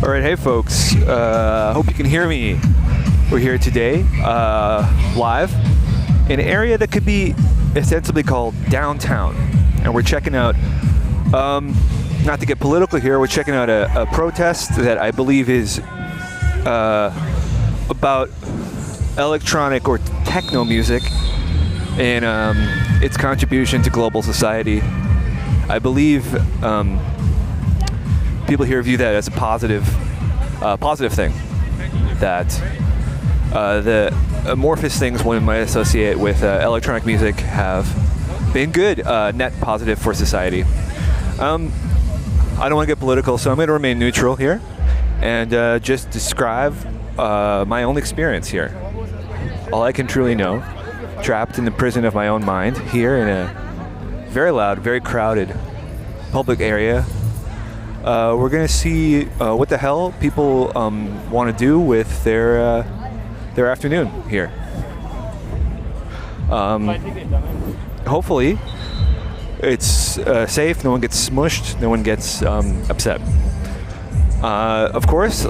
All right, hey folks. Hope you can hear me. We're here today, live, in an area that could be ostensibly called downtown, and we're checking out. Not to get political here, we're checking out a protest that I believe is about electronic or techno music and its contribution to global society. I believe people here view that as a positive thing. That the amorphous things one might associate with electronic music have been good, net positive for society. I don't want to get political, so I'm going to remain neutral here and just describe my own experience here. All I can truly know, trapped in the prison of my own mind, here in a very loud, very crowded public area. We're going to see what the hell people want to do with their afternoon here. Hopefully, it's safe, no one gets smushed, no one gets upset. Of course,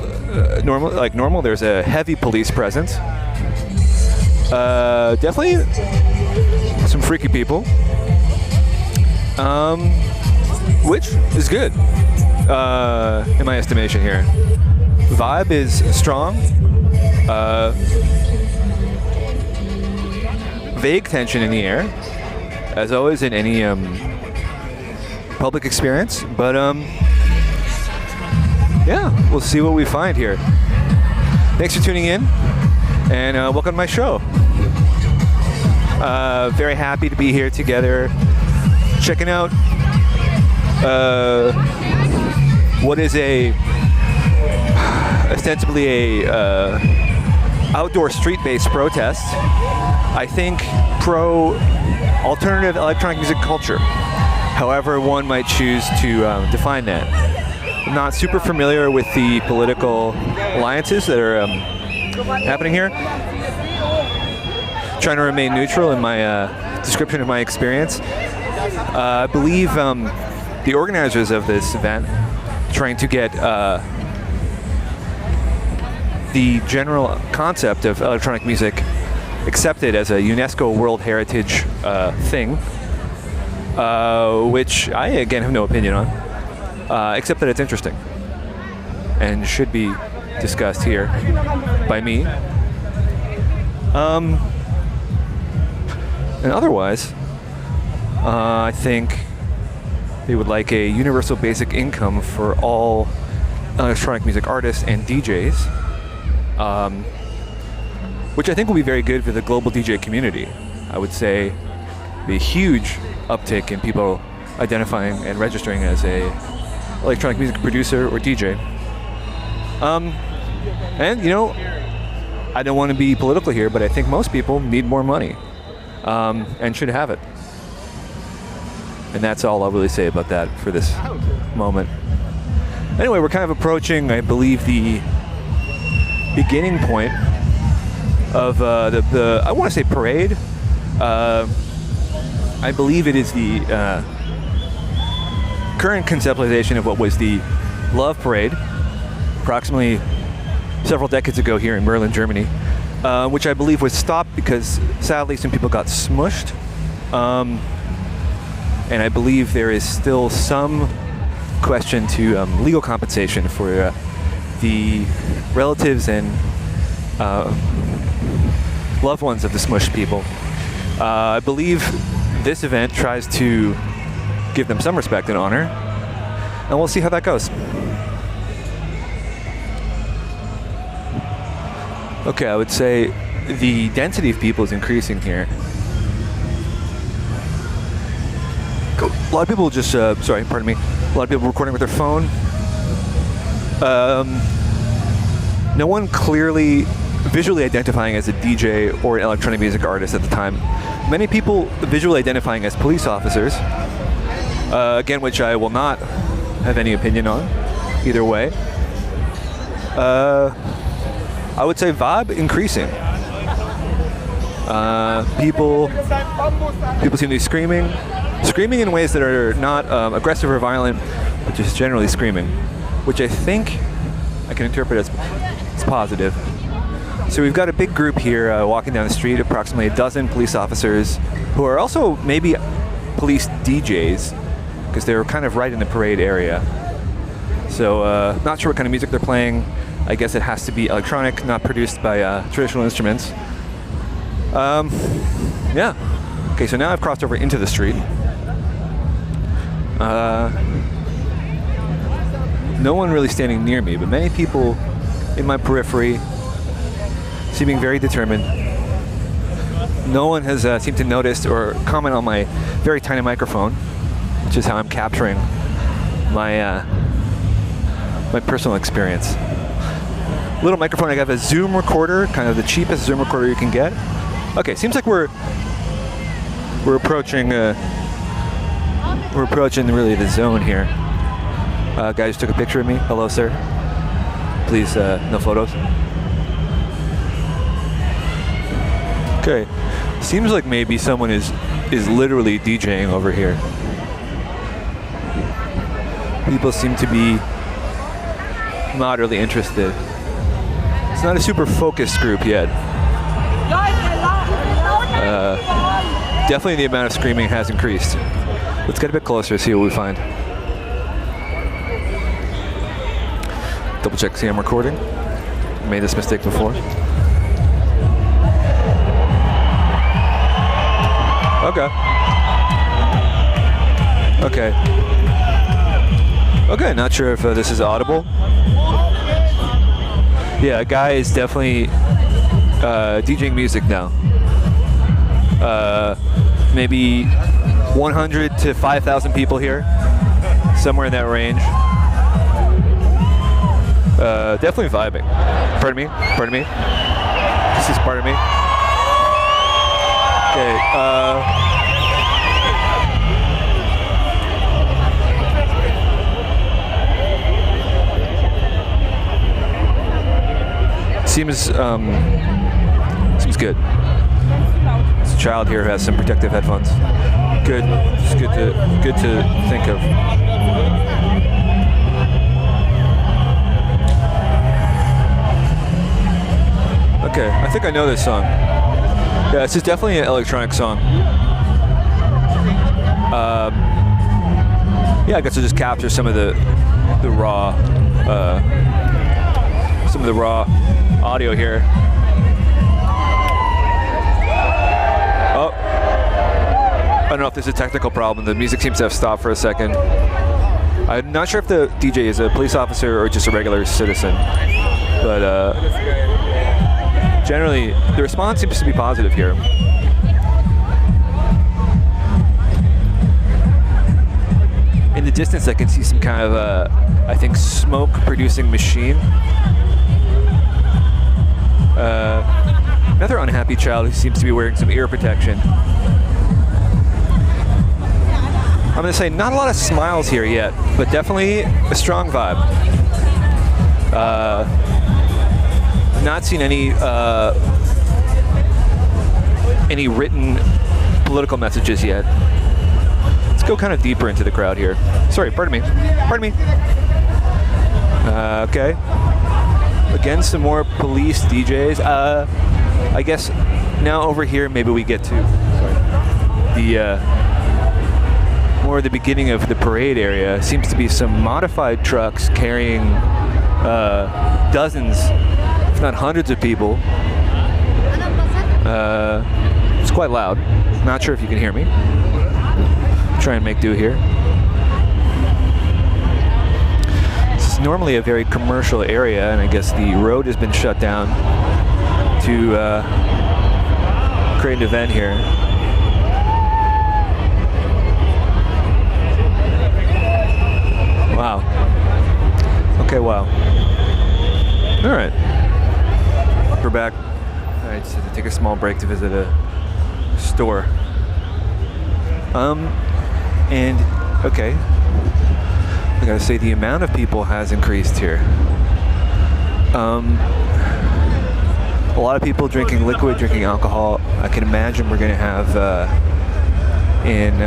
normal, there's a heavy police presence. Definitely some freaky people, which is good, in my estimation here. Vibe is strong. Vague tension in the air, as always in any public experience, but yeah, we'll see what we find here. Thanks for tuning in, and welcome to my show. Very happy to be here together, checking out what is ostensibly a outdoor street-based protest. I think pro alternative electronic music culture, however one might choose to define that. I'm not super familiar with the political alliances that are happening here. Trying to remain neutral in my description of my experience. I believe the organizers of this event trying to get the general concept of electronic music accepted as a UNESCO World Heritage thing, which I, again, have no opinion on, except that it's interesting and should be discussed here by me. And otherwise, I think they would like a universal basic income for all electronic music artists and DJs, which I think will be very good for the global DJ community. I would say be a huge uptick in people identifying and registering as a electronic music producer or DJ. And, you know, I don't want to be political here, but I think most people need more money, and should have it. And that's all I'll really say about that for this moment. Anyway, we're kind of approaching, I believe, the beginning point of the I want to say parade. I believe it is the current conceptualization of what was the Love Parade, approximately several decades ago here in Berlin, Germany, which I believe was stopped because sadly some people got smushed. And I believe there is still some question to legal compensation for the relatives and loved ones of the smushed people. I believe this event tries to give them some respect and honor, and we'll see how that goes. Okay, I would say the density of people is increasing here. A lot of people just, a lot of people recording with their phone. No one clearly visually identifying as a DJ or an electronic music artist at the time. Many people visually identifying as police officers, again, which I will not have any opinion on, either way. I would say vibe increasing. People seem to be screaming in ways that are not aggressive or violent, but just generally screaming, which I think I can interpret as positive. So we've got a big group here walking down the street, approximately a dozen police officers who are also maybe police DJs, because they're kind of right in the parade area. So not sure what kind of music they're playing. I guess it has to be electronic, not produced by traditional instruments. Yeah. Okay, so now I've crossed over into the street. No one really standing near me, but many people in my periphery, seeming very determined. No one has seemed to notice or comment on my very tiny microphone, which is how I'm capturing my my personal experience. Little microphone. I have a Zoom recorder, kind of the cheapest Zoom recorder you can get. Okay, seems like we're approaching really the zone here. Guy just took a picture of me. Hello, sir. Please, no photos. Okay, seems like maybe someone is literally DJing over here. People seem to be moderately interested. It's not a super focused group yet. Definitely the amount of screaming has increased. Let's get a bit closer, see what we find. Double check, see I'm recording. Made this mistake before. Okay. Okay. Okay, not sure if this is audible. Yeah, a guy is definitely DJing music now. Maybe 100 to 5,000 people here, somewhere in that range. Definitely vibing. Pardon me? Pardon me? This is pardon me? Okay, seems good. There's a child here who has some protective headphones. Good. It's good to think of. Okay, I think I know this song. Yeah, this is definitely an electronic song. Yeah, I guess I'll just capture some of the raw audio here. Oh, I don't know if there's a technical problem. The music seems to have stopped for a second. I'm not sure if the DJ is a police officer or just a regular citizen, but generally the response seems to be positive here. In the distance, I can see some kind of, I think, smoke-producing machine. Another unhappy child who seems to be wearing some ear protection. I'm going to say not a lot of smiles here yet, but definitely a strong vibe. Not seen any written political messages yet. Let's go kind of deeper into the crowd here. Sorry, pardon me. Pardon me. Okay. Again, some more police DJs. I guess now over here, maybe we get to the more the beginning of the parade area. Seems to be some modified trucks carrying dozens, if not hundreds of people. It's quite loud. Not sure if you can hear me. Try and make do here. This is normally a very commercial area, and I guess the road has been shut down to create an event here. Wow. Okay, wow. All right. We're back. I just had to take a small break to visit a store. And okay, I gotta say the amount of people has increased here. A lot of people drinking liquid, drinking alcohol. I can imagine we're gonna have in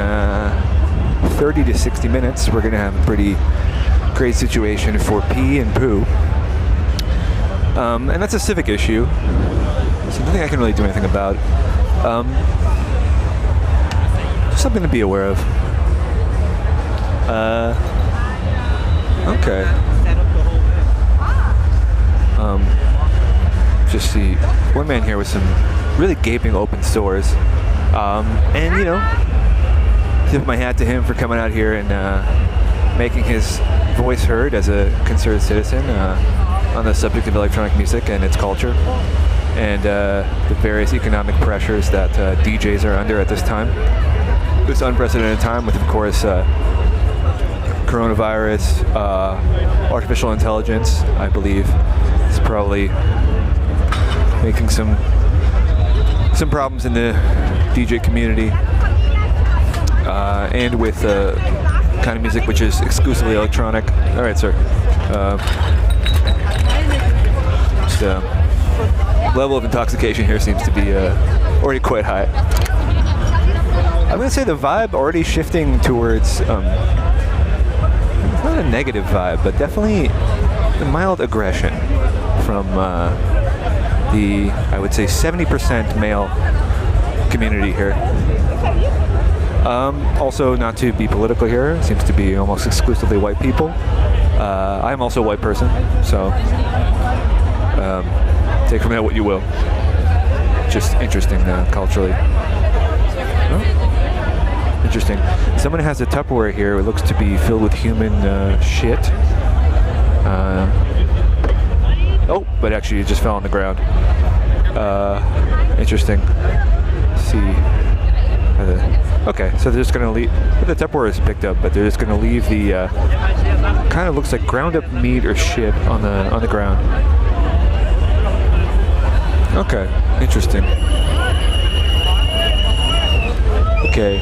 30 to 60 minutes, we're gonna have a pretty great situation for pee and poo. And that's a civic issue, so nothing I can really do anything about. Just something to be aware of. Okay. Just see one man here with some really gaping open stores. And, you know, tip my hat to him for coming out here and making his voice heard as a concerned citizen on the subject of electronic music and its culture, and the various economic pressures that DJs are under at this time. This unprecedented time with, of course, coronavirus, artificial intelligence, I believe, is probably making some problems in the DJ community, and with kind of music which is exclusively electronic. All right, sir. Level of intoxication here seems to be already quite high. I'm going to say the vibe already shifting towards not a negative vibe, but definitely a mild aggression from the, I would say, 70% male community here. Also, not to be political here, seems to be almost exclusively white people. I'm also a white person, so take from that what you will. Just interesting culturally. Oh, interesting. Someone has a Tupperware here. It looks to be filled with human shit. Oh, but actually it just fell on the ground. Interesting. Let's see. Okay, so they're just going to leave. The Tupperware is picked up, but they're just going to leave the kind of looks like ground up meat or shit on the ground. Okay, interesting. Okay,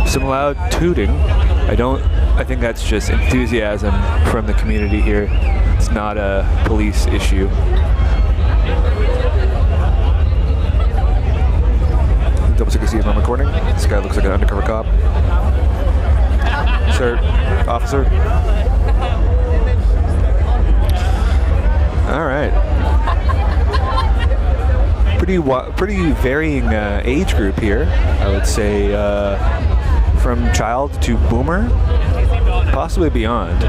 some loud tooting. I think that's just enthusiasm from the community here. It's not a police issue. Double check to see if I'm recording. This guy looks like an undercover cop. Sir, officer. All right. Pretty varying age group here. I would say from child to boomer, possibly beyond.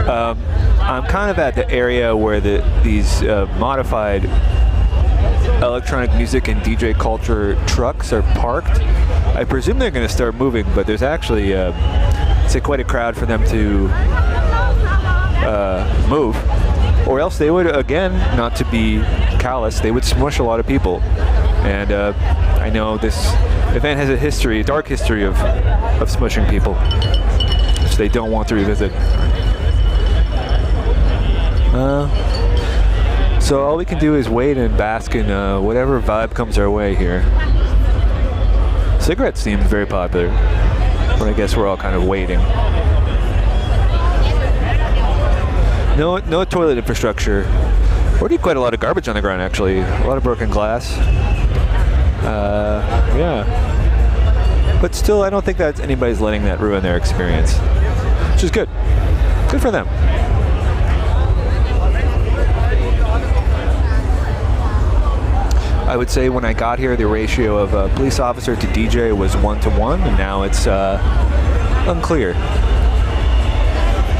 I'm kind of at the area where these modified electronic music and DJ culture trucks are parked. I presume they're going to start moving, but there's actually say quite a crowd for them to move, or else they would, again, not to be callous, they would smush a lot of people. And I know this event has a dark history of smushing people, which they don't want to revisit. So all we can do is wait and bask in whatever vibe comes our way here. Cigarettes seem very popular, but I guess we're all kind of waiting. No toilet infrastructure. Already quite a lot of garbage on the ground, actually. A lot of broken glass. Yeah. But still, I don't think that anybody's letting that ruin their experience, which is good. Good for them. I would say when I got here, the ratio of police officer to DJ was 1-to-1, and now it's unclear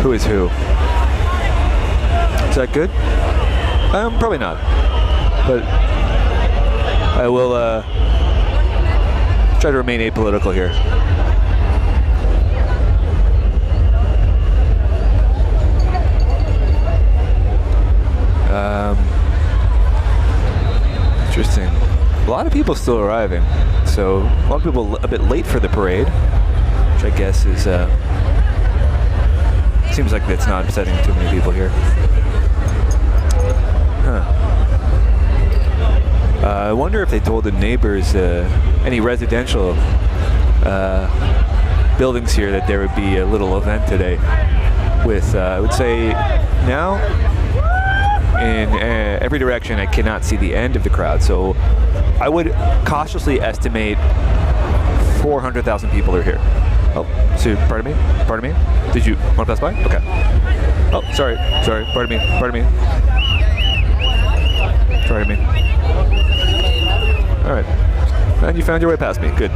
who is who. Is that good? Probably not. But I will try to remain apolitical here. Interesting. A lot of people still arriving, so a lot of people a bit late for the parade, which I guess is seems like it's not upsetting too many people here. Huh. I wonder if they told the neighbors, any residential buildings here, that there would be a little event today with, I would say, now in every direction I cannot see the end of the crowd, so I would cautiously estimate 400,000 people are here. Oh, so pardon me? Did you want to pass by? Okay. Oh, sorry, pardon me. Pardon me. All right. And you found your way past me. Good.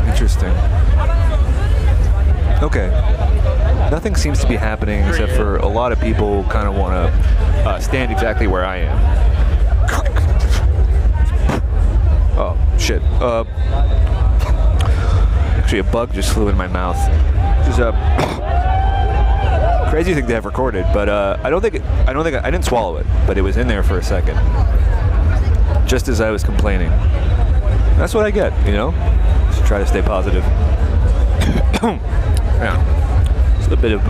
Interesting. Okay. Nothing seems to be happening except for a lot of people kind of want to stand exactly where I am. Oh, shit. Actually, a bug just flew in my mouth. Which is a crazy thing to have recorded, but I didn't swallow it, but it was in there for a second. Just as I was complaining. That's what I get, you know? Just try to stay positive. Yeah. It's a bit of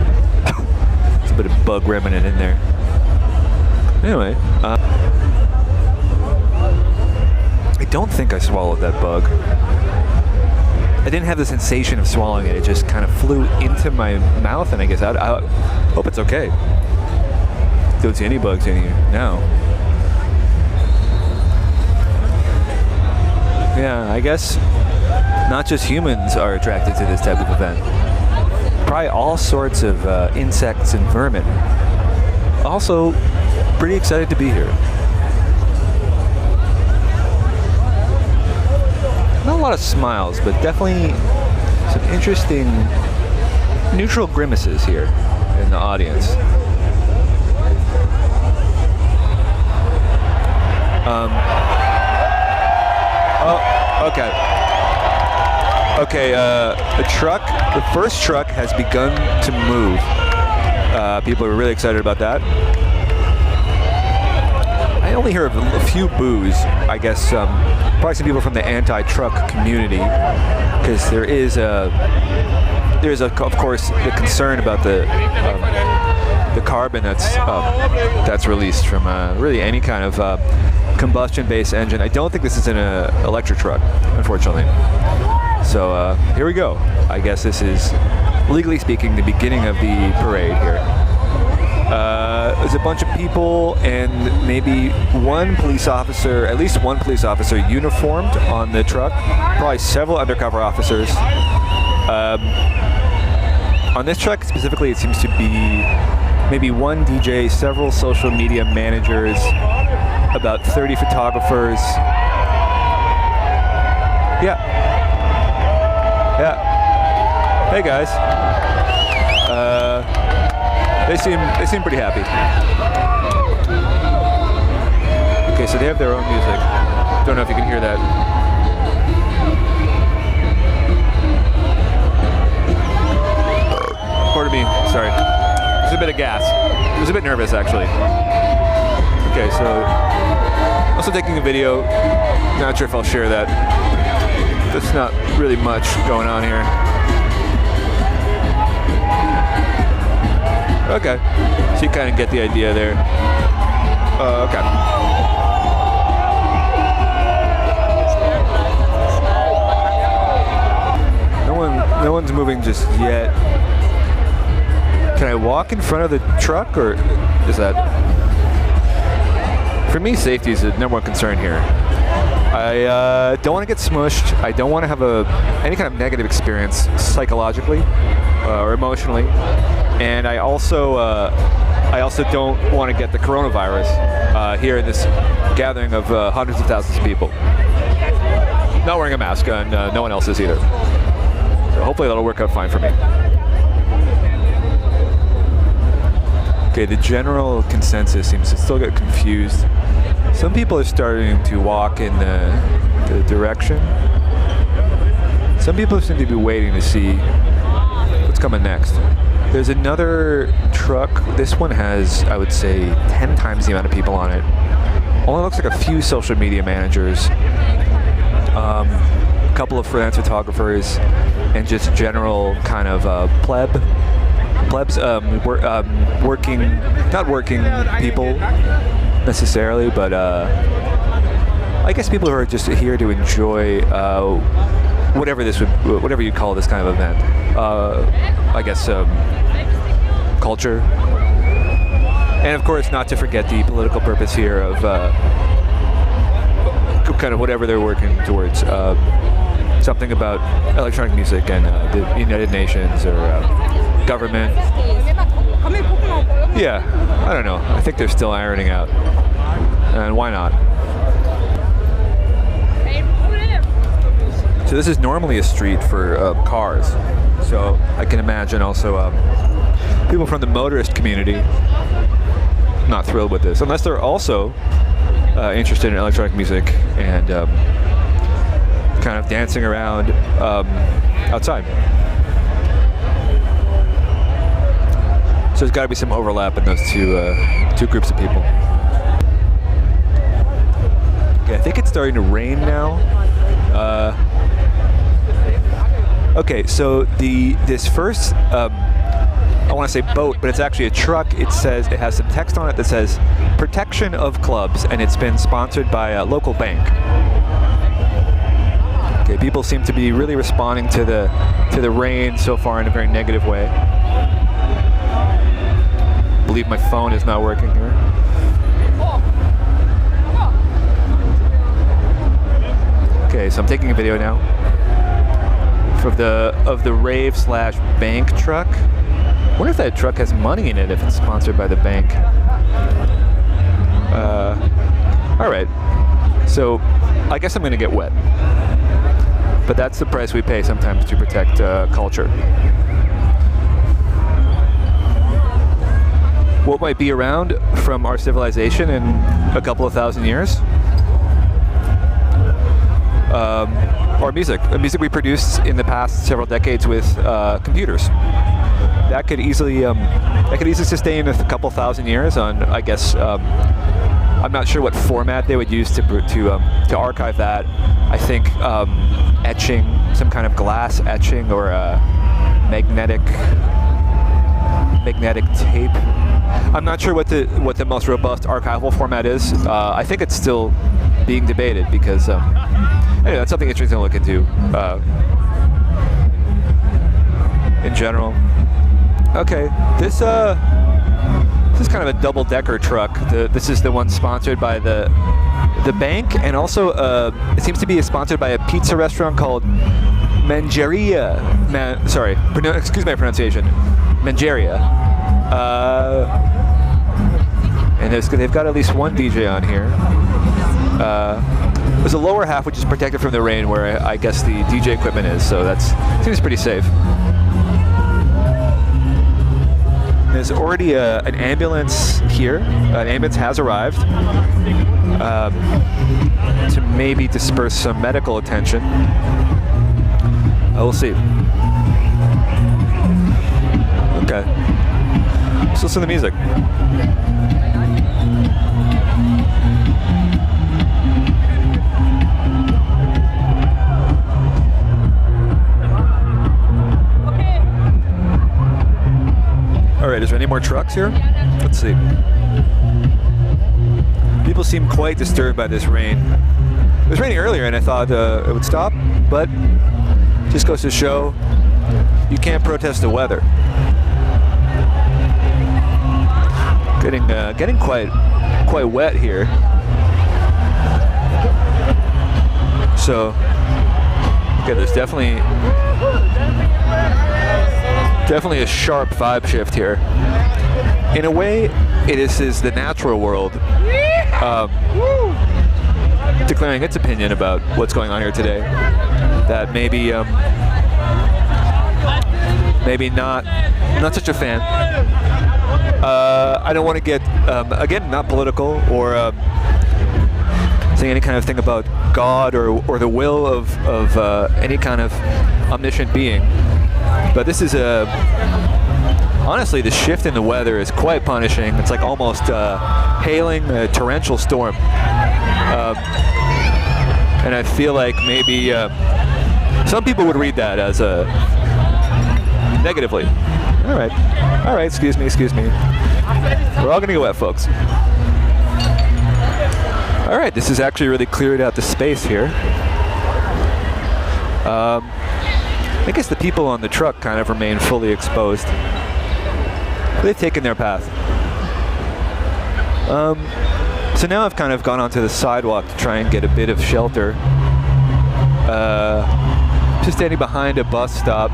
bug remnant in there. Anyway, I don't think I swallowed that bug. I didn't have the sensation of swallowing it. It just kind of flew into my mouth, and I guess I hope it's okay. Don't see any bugs in here now. Yeah, I guess not just humans are attracted to this type of event. Probably all sorts of insects and vermin. Also, pretty excited to be here. Not a lot of smiles, but definitely some interesting neutral grimaces here in the audience. Oh, okay. Okay, the first truck has begun to move. People are really excited about that. I only hear a few boos. I guess probably some people from the anti-truck community, because there is of course the concern about the carbon that's released from really any kind of combustion-based engine. I don't think this is an electric truck, unfortunately. So here we go. I guess this is, legally speaking, the beginning of the parade here. There's a bunch of people and maybe one police officer, at least one police officer uniformed on the truck, probably several undercover officers. On this truck specifically, it seems to be maybe one DJ, several social media managers, about 30 photographers. Yeah. Hey guys. They seem pretty happy. Okay, so they have their own music. Don't know if you can hear that. Pardon me, sorry. There's a bit of gas. I was a bit nervous, actually. Okay, so also taking a video. Not sure if I'll share that. There's not really much going on here. Okay, so you kind of get the idea there. Okay. No one's moving just yet. Can I walk in front of the truck, or is that? For me, safety is the number one concern here. I don't want to get smushed. I don't want to have any kind of negative experience psychologically or emotionally. And I also don't want to get the coronavirus here in this gathering of hundreds of thousands of people. Not wearing a mask, and no one else is either. So hopefully that'll work out fine for me. Okay, the general consensus seems to still get confused. Some people are starting to walk in the direction. Some people seem to be waiting to see what's coming next. There's another truck. This one has, I would say, 10 times the amount of people on it. Only looks like a few social media managers, a couple of freelance photographers, and just general kind of plebs, not working people necessarily, but I guess people who are just here to enjoy whatever you call this kind of event. I guess culture, and of course not to forget the political purpose here of kind of whatever they're working towards, something about electronic music and the United Nations or government. Yeah, I don't know. I think they're still ironing out. And why not? So this is normally a street for cars. So I can imagine also people from the motorist community not thrilled with this, unless they're also interested in electronic music and kind of dancing around outside. So there's got to be some overlap in those two groups of people. Okay, I think it's starting to rain now. Okay, so this first I want to say boat, but it's actually a truck. It has some text on it that says "Protection of Clubs," and it's been sponsored by a local bank. Okay, people seem to be really responding to the rain so far in a very negative way. I believe my phone is not working here. Okay, so I'm taking a video now of the rave/bank truck. I wonder if that truck has money in it if it's sponsored by the bank. All right, so I guess I'm gonna get wet, but that's the price we pay sometimes to protect culture. What might be around from our civilization in a couple of thousand years? Or music we produced in the past several decades with computers. That could easily sustain a couple thousand years on, I guess. I'm not sure what format they would use to archive that. I think etching, some kind of glass etching, or magnetic tape. I'm not sure what the most robust archival format is. I think it's still being debated because anyway, that's something interesting to look into in general. Okay, this is kind of a double-decker truck. This is the one sponsored by the bank, and also it seems to be sponsored by a pizza restaurant called Mangeria. Excuse my pronunciation. Mangeria. And they've got at least one DJ on here. There's a lower half which is protected from the rain, where I guess the DJ equipment is, so that seems pretty safe. There's already an ambulance here. An ambulance has arrived to maybe disperse some medical attention. We'll see. Okay. Let's listen to the music. All right, is there any more trucks here? Let's see. People seem quite disturbed by this rain. It was raining earlier and I thought it would stop, but just goes to show you can't protest the weather. Getting quite wet here. So, okay, there's definitely a sharp vibe shift here. In a way, it is the natural world declaring its opinion about what's going on here today. That maybe not such a fan. I don't want to get again, not political or saying any kind of thing about God or the will of any kind of omniscient being. But this is honestly, the shift in the weather is quite punishing. It's like almost hailing a torrential storm. And I feel like maybe some people would read that as negatively. All right, excuse me. We're all gonna get wet, folks. All right, this has actually really cleared out the space here. I guess the people on the truck kind of remain fully exposed. They've taken their path. So now I've kind of gone onto the sidewalk to try and get a bit of shelter. Just standing behind a bus stop.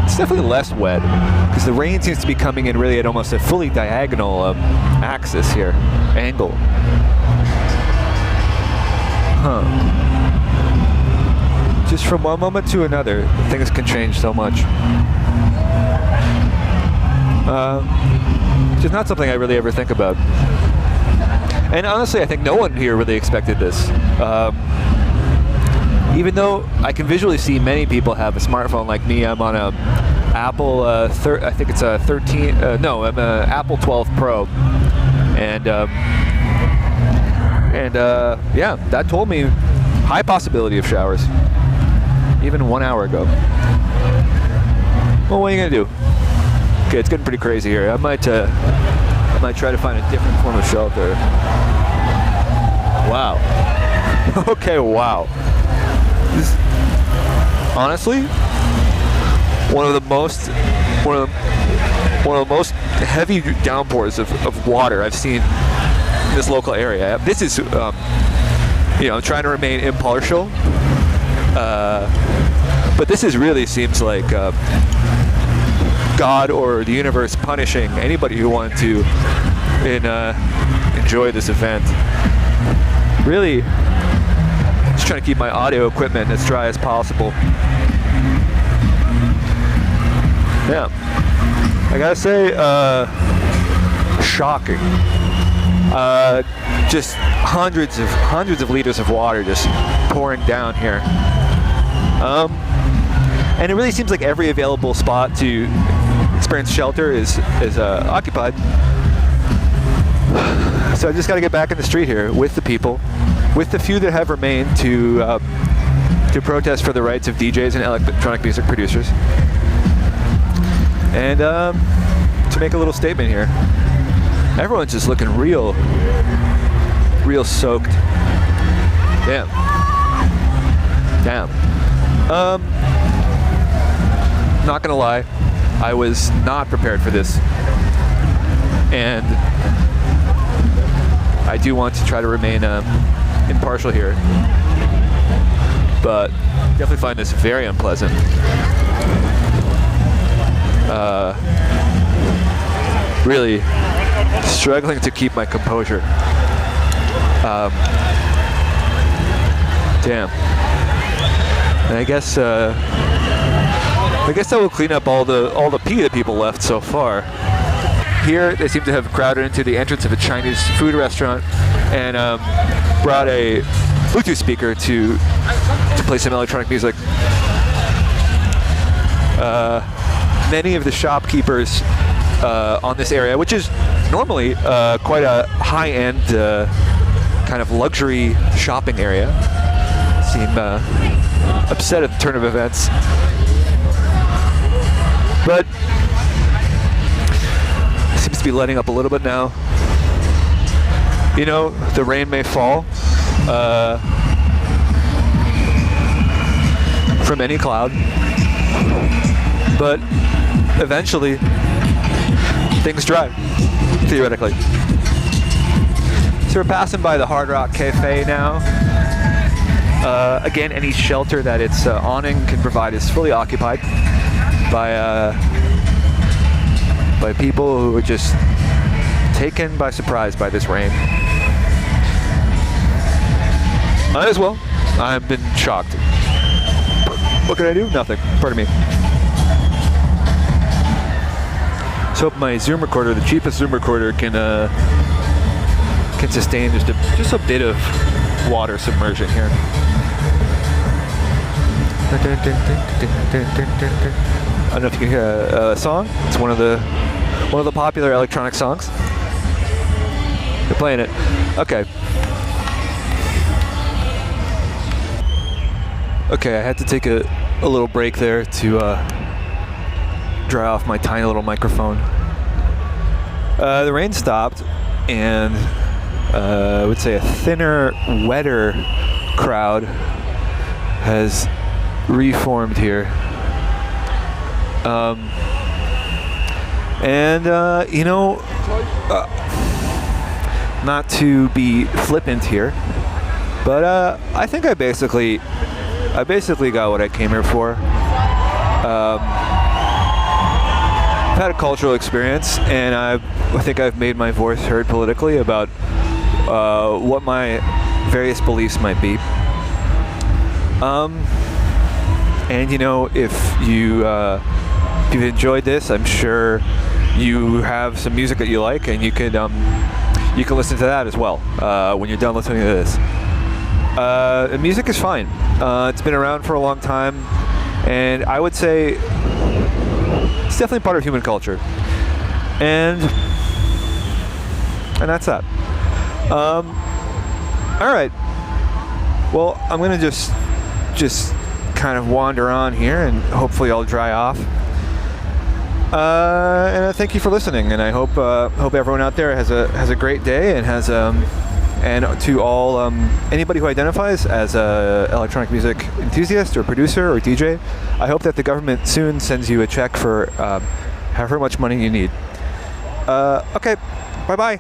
it's definitely less wet because the rain seems to be coming in really at almost a fully diagonal axis here, angle. Just from one moment to another, things can change so much. Just not something I really ever think about. And honestly, I think no one here really expected this. Even though I can visually see many people have a smartphone like me. I'm on a Apple, I think it's a 13, no, I'm a Apple 12 Pro. And yeah, that told me high possibility of showers, even 1 hour ago. Well, what are you gonna do? Okay, it's getting pretty crazy here. I might try to find a different form of shelter. Wow. Okay, wow. This, honestly, one of the most heavy downpours of water I've seen in this local area. This is, you know, I'm trying to remain impartial, but this really seems like God or the universe punishing anybody who wanted to enjoy this event. Really, just trying to keep my audio equipment as dry as possible. Yeah, I gotta say, shocking. Just hundreds of liters of water just pouring down here. And it really seems like every available spot to experience shelter is occupied. So I just got to get back in the street here with the people, with the few that have remained to protest for the rights of DJs and electronic music producers, and to make a little statement here. Everyone's just looking real soaked. Damn. Not gonna lie, I was not prepared for this, and I do want to try to remain impartial here, but definitely find this very unpleasant. Really struggling to keep my composure. Damn. And I guess that will clean up all the pee that people left so far. Here, they seem to have crowded into the entrance of a Chinese food restaurant and brought a Bluetooth speaker to play some electronic music. Many of the shopkeepers on this area, which is normally quite a high-end kind of luxury shopping area, seem upset at the turn of events. But it seems to be letting up a little bit now. You know, the rain may fall from any cloud, but eventually things dry, theoretically. So we're passing by the Hard Rock Cafe now. Again, any shelter that its awning can provide is fully occupied by people who are just taken by surprise by this rain. Might as well. I've been shocked. What can I do? Nothing. Pardon me. So my Zoom recorder, the cheapest Zoom recorder, can sustain just a bit of water submersion here. I don't know if you can hear a song. It's one of the popular electronic songs. They're playing it. Okay. Okay, I had to take a little break there to dry off my tiny little microphone. The rain stopped, and I would say a thinner, wetter crowd has reformed here. You know, not to be flippant here, but I think I basically got what I came here for. had a cultural experience, and I think I've made my voice heard politically about what my various beliefs might be. And if you've enjoyed this, I'm sure you have some music that you like, and you can listen to that as well when you're done listening to this. The music is fine. It's been around for a long time, and I would say it's definitely part of human culture. And that's that. All right. Well, I'm gonna just kind of wander on here, and hopefully I'll dry off. And I thank you for listening, and I hope everyone out there has a great day, and and to all anybody who identifies as a electronic music enthusiast or producer or DJ, I hope that the government soon sends you a check for however much money you need. Okay, bye bye.